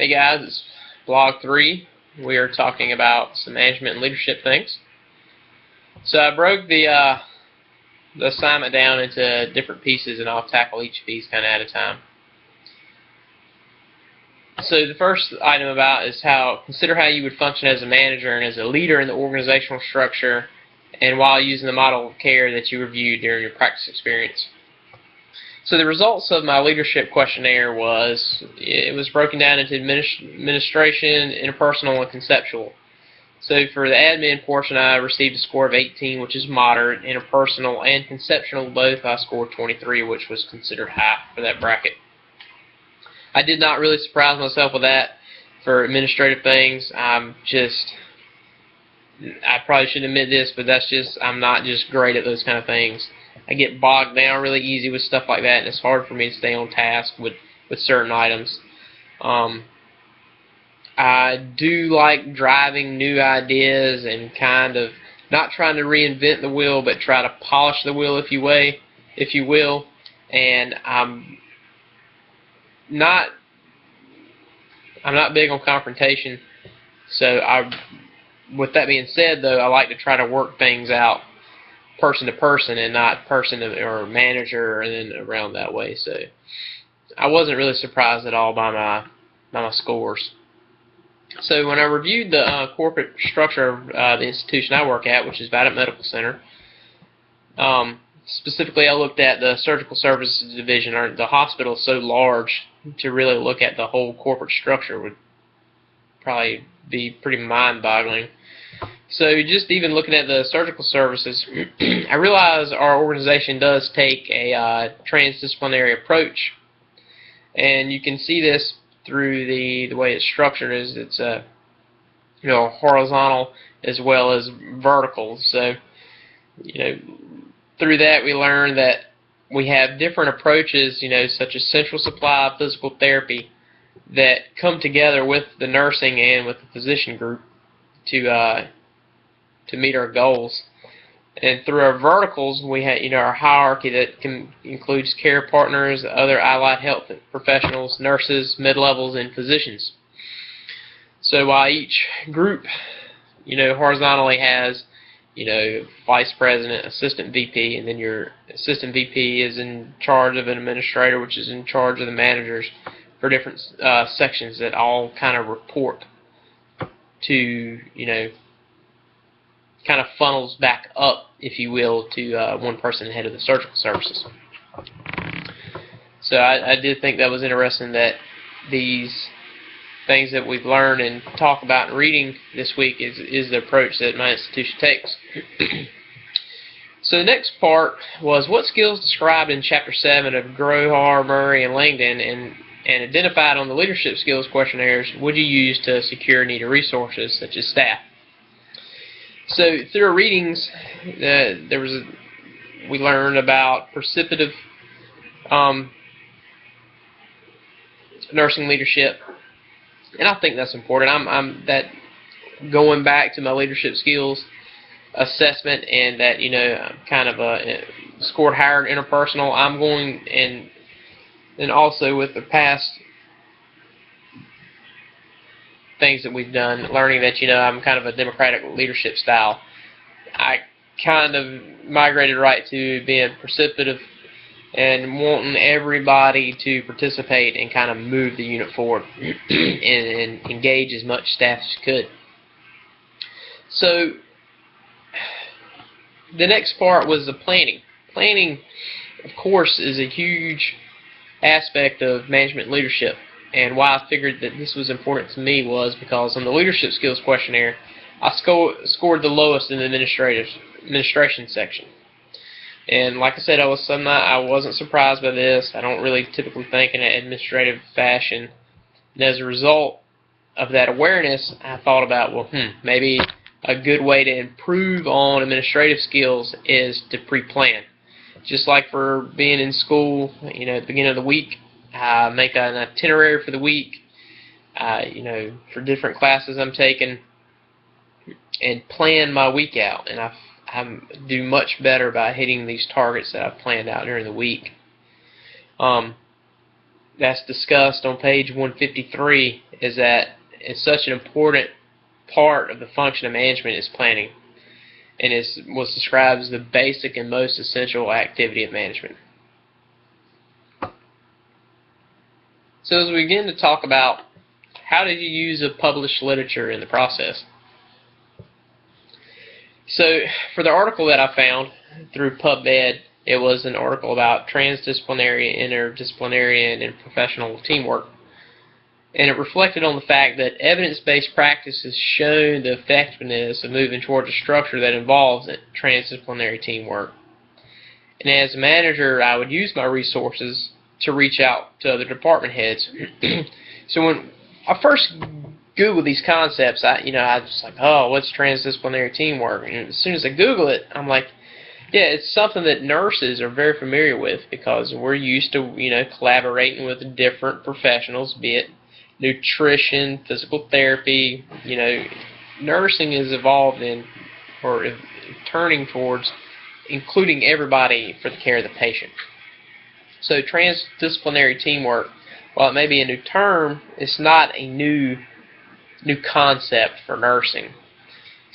Hey guys, it's Blog 3. We are talking about some management and leadership things. So I broke the assignment down into different pieces, and I'll tackle each of these kind of at a time. So the first item about is consider how you would function as a manager and as a leader in the organizational structure, and while using the model of care that you reviewed during your practice experience. So the results of my leadership questionnaire was broken down into administration, interpersonal, and conceptual. So for the admin portion, I received a score of 18, which is moderate. Interpersonal and conceptual both, I scored 23, which was considered high for that bracket. I did not really surprise myself with that. For administrative things, I probably shouldn't admit this, but I'm not just great at those kind of things. I get bogged down really easy with stuff like that, and it's hard for me to stay on task with certain items. I do like driving new ideas and kind of not trying to reinvent the wheel, but try to polish the wheel, if you will. And I'm not big on confrontation. So with that being said, though, I like to try to work things out person to person and not person or manager and then around that way. So I wasn't really surprised at all by my scores. So when I reviewed the corporate structure of the institution I work at, which is Vadit Medical Center, specifically I looked at the surgical services division. The hospital is so large, to really look at the whole corporate structure would probably be pretty mind-boggling. So just even looking at the surgical services, I realize our organization does take a transdisciplinary approach, and you can see this through the way it's structured. It's horizontal as well as vertical. So through that we learn that we have different approaches, such as central supply, physical therapy, that come together with the nursing and with the physician group to meet our goals. And through our verticals, we have our hierarchy that includes care partners, other allied health professionals, nurses, mid-levels, and physicians. So while each group horizontally has vice president, assistant VP, and then your assistant VP is in charge of an administrator, which is in charge of the managers for different sections that all kind of report to kind of funnels back up, if you will, to one person head of the surgical services. So I did think that was interesting, that these things that we've learned and talk about in reading this week is the approach that my institution takes. So the next part was what skills described in Chapter 7 of Grohar, Murray, and Langdon and identified on the leadership skills questionnaires would you use to secure needed resources such as staff. So through our readings, we learned about perceptive nursing leadership, and I think that's important. I'm going back to my leadership skills assessment, and that I'm kind of scored higher in interpersonal. I'm going and also with the past things that we've done, learning that I'm kind of a democratic leadership style. I kind of migrated right to being perceptive and wanting everybody to participate and kind of move the unit forward and engage as much staff as you could. So the next part was the planning. Planning, of course, is a huge aspect of management and leadership. And why I figured that this was important to me was because on the leadership skills questionnaire, I scored the lowest in the administration section. And like I said, I wasn't surprised by this. I don't really typically think in an administrative fashion. And as a result of that awareness, I thought about, maybe a good way to improve on administrative skills is to pre-plan. Just like for being in school, at the beginning of the week, make an itinerary for the week, for different classes I'm taking, and plan my week out. And I do much better by hitting these targets that I've planned out during the week. that's discussed on page 153 is that it's such an important part of the function of management is planning, and was described as the basic and most essential activity of management. So as we begin to talk about how did you use the published literature in the process? So for the article that I found through PubMed, it was an article about transdisciplinary, interdisciplinary, and professional teamwork. And it reflected on the fact that evidence-based practice has shown the effectiveness of moving towards a structure that involves transdisciplinary teamwork. And as a manager, I would use my resources to reach out to other department heads. So when I first Googled these concepts, I was like, oh, what's transdisciplinary teamwork? And as soon as I Google it, I'm like, yeah, it's something that nurses are very familiar with because we're used to, collaborating with different professionals, be it nutrition, physical therapy. Nursing is evolved in, or turning towards, including everybody for the care of the patient. So transdisciplinary teamwork, while it may be a new term, it's not a new concept for nursing.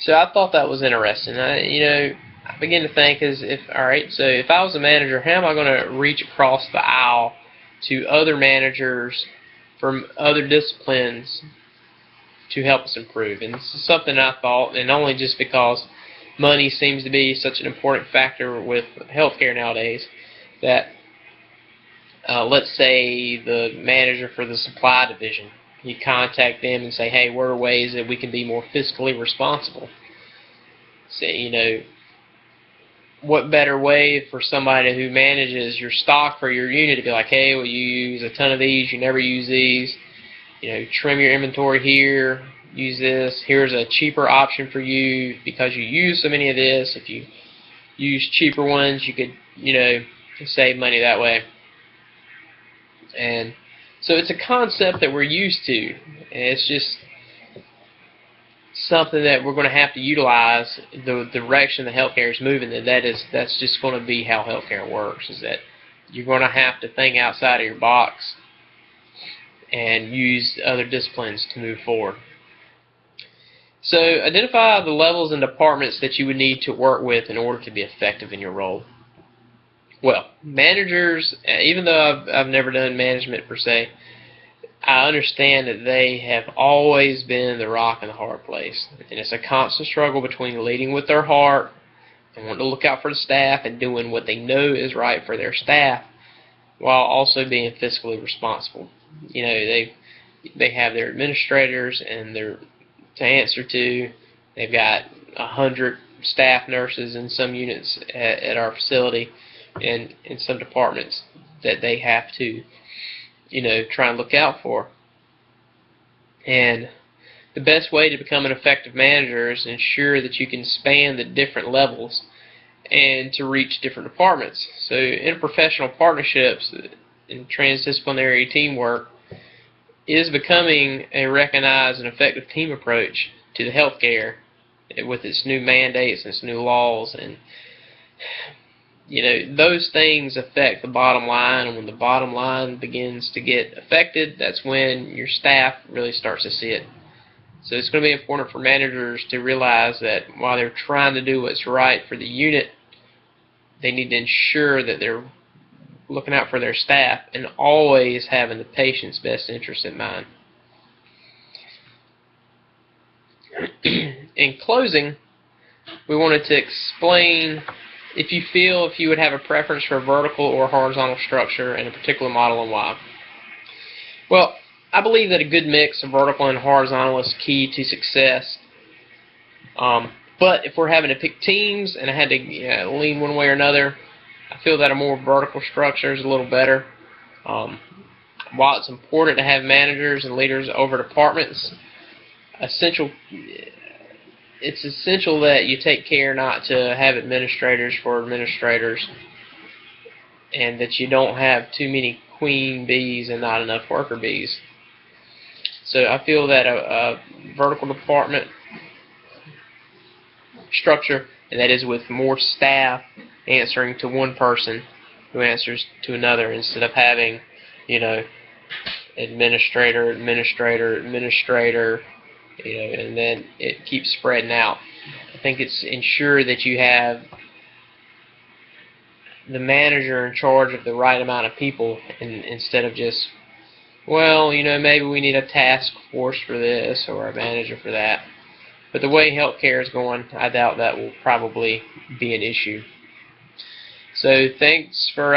So I thought that was interesting. I began to think so if I was a manager, how am I going to reach across the aisle to other managers from other disciplines to help us improve? And this is something I thought, and only just because money seems to be such an important factor with healthcare nowadays, that let's say the manager for the supply division, you contact them and say, hey, what are ways that we can be more fiscally responsible? Say, what better way for somebody who manages your stock for your unit to be like, hey, well, you use a ton of these, you never use these, trim your inventory here, use this, here's a cheaper option for you because you use so many of this. If you use cheaper ones, you could, save money that way. And so it's a concept that we're used to, and it's just something that we're going to have to utilize. The direction the healthcare is moving, that's just going to be how healthcare works, is that you're going to have to think outside of your box and use other disciplines to move forward. So identify the levels and departments that you would need to work with in order to be effective in your role. Well, managers, even though I've never done management per se, I understand that they have always been the rock in the hard place. And it's a constant struggle between leading with their heart and wanting to look out for the staff and doing what they know is right for their staff while also being fiscally responsible. They have their administrators and to answer to. They've got 100 staff nurses in some units at our facility and in some departments that they have to try and look out for. And the best way to become an effective manager is to ensure that you can span the different levels and to reach different departments. So interprofessional partnerships and transdisciplinary teamwork is becoming a recognized and effective team approach to the healthcare with its new mandates and its new laws. And those things affect the bottom line, and when the bottom line begins to get affected, that's when your staff really starts to see it. So it's going to be important for managers to realize that while they're trying to do what's right for the unit, they need to ensure that they're looking out for their staff and always having the patient's best interest in mind. In closing, we wanted to explain if you would have a preference for a vertical or horizontal structure in a particular model and why. Well, I believe that a good mix of vertical and horizontal is key to success. But if we're having to pick teams and I had to lean one way or another, I feel that a more vertical structure is a little better. While it's important to have managers and leaders over departments, it's essential that you take care not to have administrators for administrators, and that you don't have too many queen bees and not enough worker bees. So I feel that a vertical department structure, and that is with more staff answering to one person who answers to another, instead of having administrator, administrator, administrator, and then it keeps spreading out. I think it's ensure that you have the manager in charge of the right amount of people, instead of just, well, maybe we need a task force for this or a manager for that. But the way healthcare is going, I doubt that will probably be an issue. So thanks for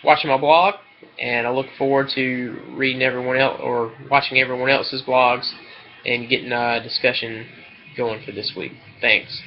watching my blog, and I look forward to reading everyone else or watching everyone else's blogs and getting a discussion going for this week. Thanks.